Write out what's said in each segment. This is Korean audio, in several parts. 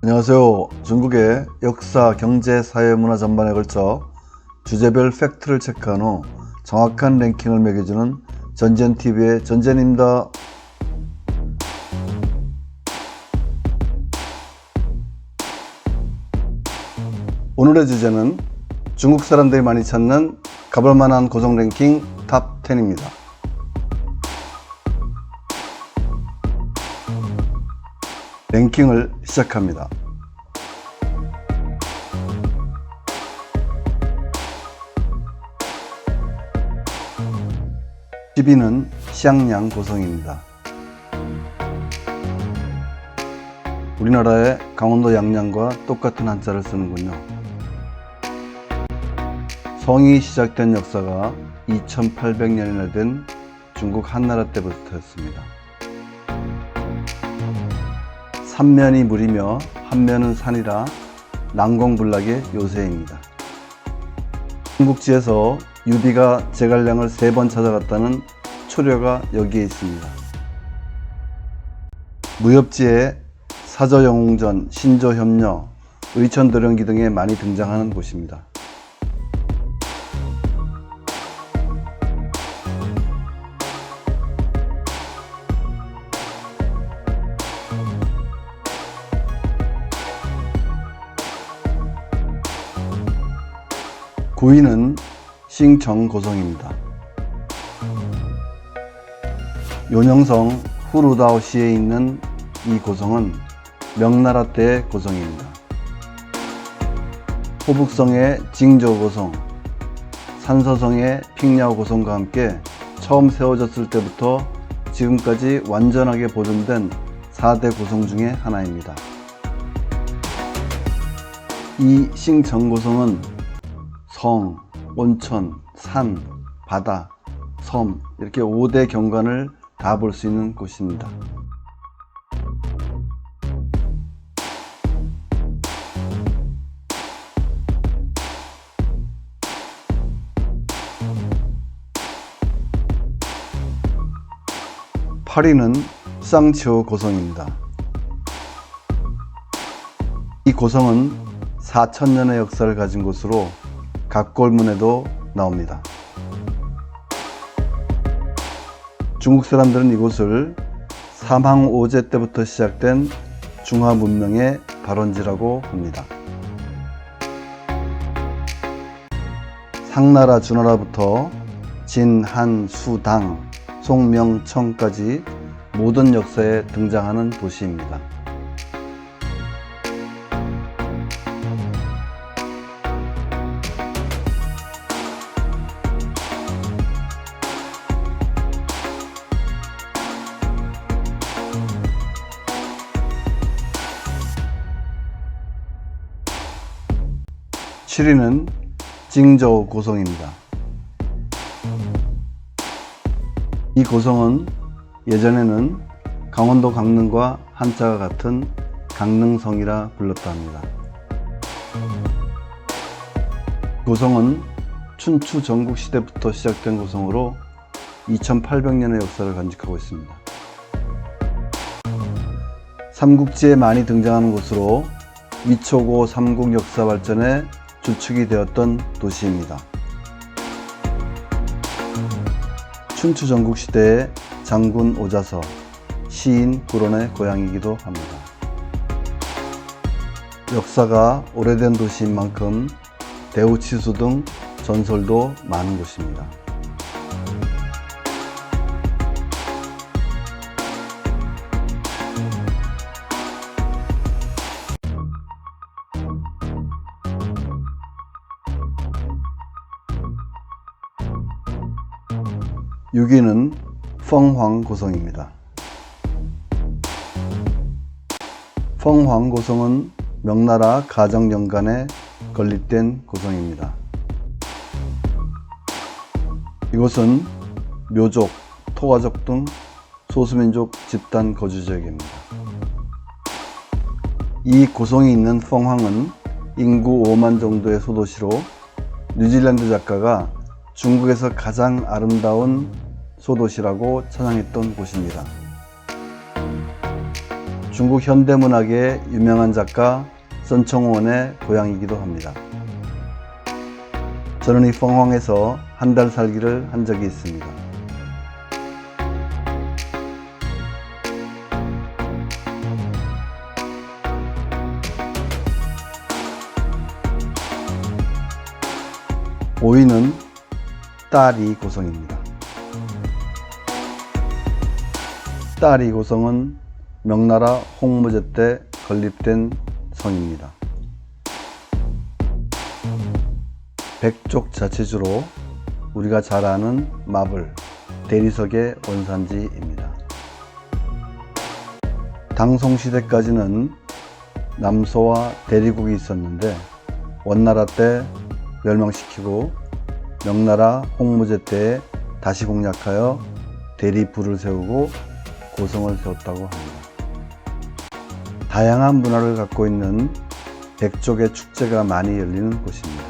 안녕하세요. 중국의 역사, 경제, 사회, 문화 전반에 걸쳐 주제별 팩트를 체크한 후 정확한 랭킹을 매겨주는 전젠TV의 전젠입니다. 오늘의 주제는 중국 사람들이 많이 찾는 가볼만한 고성 랭킹 탑 10입니다. 랭킹을 시작합니다. 10위는 시앙양 고성입니다. 우리나라의 강원도 양양과 똑같은 한자를 쓰는군요. 성이 시작된 역사가 2800년이나 된 중국 한나라 때부터였습니다. 삼면이 물이며 한면은 산이라 난공불락의 요새입니다. 삼국지에서 유비가 제갈량을 3번 찾아갔다는 초려가 여기에 있습니다. 무협지에 사저영웅전, 신조협녀, 의천도령기 등에 많이 등장하는 곳입니다. 구위는 싱정고성입니다. 요녕성 후루다오시에 있는 이 고성은 명나라 때의 고성입니다. 호북성의 징저고성, 산서성의 핑야오고성과 함께 처음 세워졌을 때부터 지금까지 완전하게 보존된 4대 고성 중에 하나입니다. 이 싱정고성은 성, 온천, 산, 바다, 섬 이렇게 5대 경관을 다 볼 수 있는 곳입니다. 파리는 쌍치오 고성입니다. 이 고성은 4000년의 역사를 가진 곳으로 각골문에도 나옵니다. 중국 사람들은 이곳을 삼항오제 때부터 시작된 중화문명의 발원지라고 합니다. 상나라, 주나라부터 진, 한, 수, 당, 송, 명, 청까지 모든 역사에 등장하는 도시입니다. (7위는) 징저우 고성입니다. 이 고성은 예전에는 강원도 강릉과 한자가 같은 강릉성이라 불렀다 합니다. 고성은 춘추 전국시대부터 시작된 고성으로 2800년의 역사를 간직하고 있습니다. 삼국지에 많이 등장하는 곳으로 위초고 삼국 역사 발전에 주축이 되었던 도시입니다. 춘추 전국시대의 장군 오자서, 시인 구론의 고향이기도 합니다. 역사가 오래된 도시인 만큼 대우치수 등 전설도 많은 곳입니다. (6위는) 펑황고성입니다. 펑황고성은 명나라 가정연간에 건립된 고성입니다. 이곳은 묘족, 토가족 등 소수민족 집단 거주지역입니다. 이 고성이 있는 펑황은 인구 5만 정도의 소도시로 뉴질랜드 작가가 중국에서 가장 아름다운 소도시라고 찬양했던 곳입니다. 중국 현대문학의 유명한 작가 선청원의 고향이기도 합니다. 저는 이 펑황에서 한 달 살기를 한 적이 있습니다. (5위는) 따리 고성입니다. 따리 고성은 명나라 홍무제 때 건립된 성입니다. 백족 자치주로 우리가 잘 아는 마블, 대리석의 원산지입니다. 당송시대까지는 남소와 대리국이 있었는데 원나라 때 멸망시키고 명나라 홍무제 때에 다시 공략하여 대리부를 세우고 고성을 세웠다고 합니다. 다양한 문화를 갖고 있는 백족의 축제가 많이 열리는 곳입니다.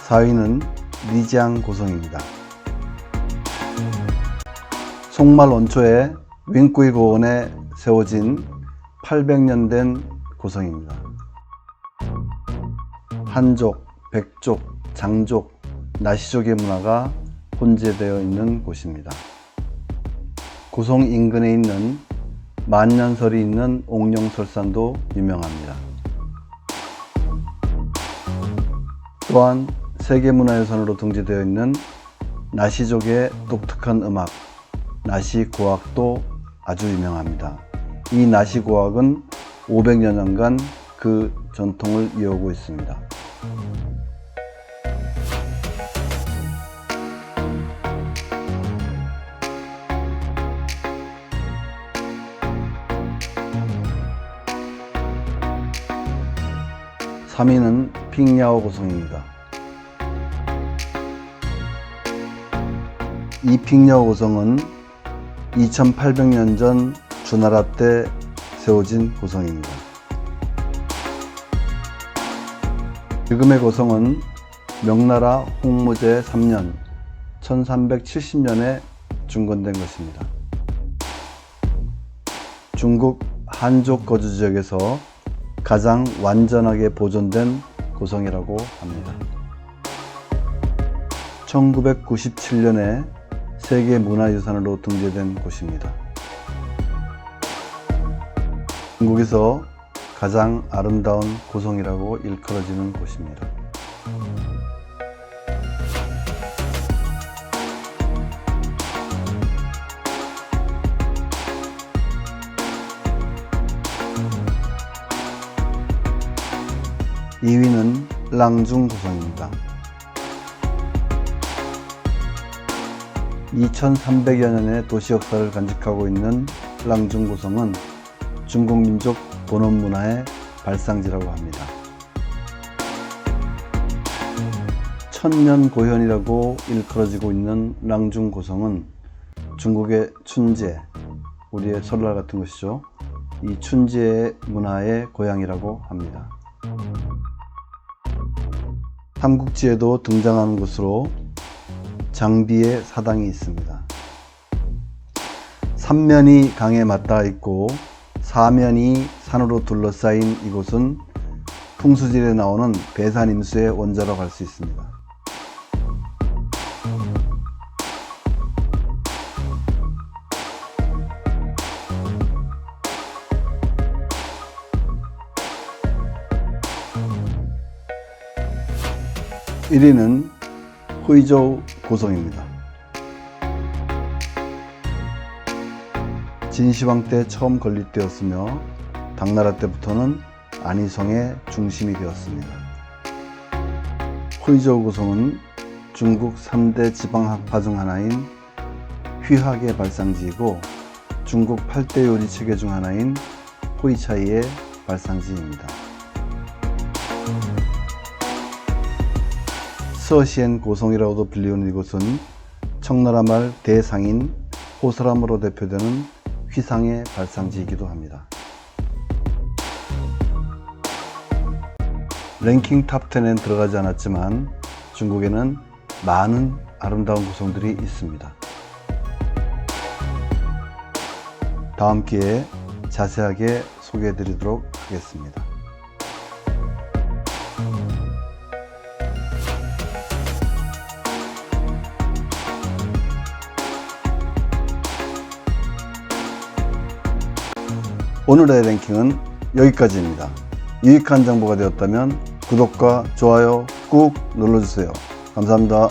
4위는 리지앙 고성입니다. 송말 원초에 윙꾸이 고원에 세워진 800년 된 고성입니다. 한족, 백족, 장족, 나시족의 문화가 혼재되어 있는 곳입니다. 고성 인근에 있는 만년설이 있는 옥룡설산도 유명합니다. 또한 세계문화유산으로 등재되어 있는 나시족의 독특한 음악, 나시고악도 아주 유명합니다. 이 나시고악은 500여 년간 그 전통을 이어오고 있습니다. (3위는) 핑야오 고성입니다. 이 핑야오 고성은 2800년 전 주나라 때 세워진 고성입니다. 지금의 고성은 명나라 홍무제 3년 1370년에 중건된 것입니다. 중국 한족 거주 지역에서 가장 완전하게 보존된 고성이라고 합니다. 1997년에 세계문화유산으로 등재된 곳입니다. 중국에서 가장 아름다운 고성이라고 일컬어지는 곳입니다. (2위는) 랑중 고성입니다. 2300여 년의 도시 역사를 간직하고 있는 랑중 고성은 중국 민족 본원 문화의 발상지라고 합니다. 천년 고현이라고 일컬어지고 있는 랑중 고성은 중국의 춘제, 우리의 설날 같은 것이죠. 이 춘제 문화의 고향이라고 합니다. 삼국지에도 등장하는 곳으로 장비의 사당이 있습니다. 삼면이 강에 맞닿아 있고 사면이 산으로 둘러싸인 이곳은 풍수질에 나오는 배산임수의 원자라고 할 수 있습니다. (1위는) 후이저우 고성입니다. 진시황 때 처음 건립되었으며 당나라 때부터는 안희성의 중심이 되었습니다. 후이저우 고성은 중국 3대 지방학파 중 하나인 휘학의 발상지이고 중국 8대 요리 체계 중 하나인 호이차이의 발상지입니다. 서시엔 고성이라고도 불리우는 이곳은 청나라 말 대상인 호서람으로 대표되는 휘상의 발상지이기도 합니다. 랭킹 탑10엔 들어가지 않았지만 중국에는 많은 아름다운 구성들이 있습니다. 다음 기회에 자세하게 소개해 드리도록 하겠습니다. 오늘의 랭킹은 여기까지입니다. 유익한 정보가 되었다면 구독과 좋아요 꾹 눌러주세요. 감사합니다.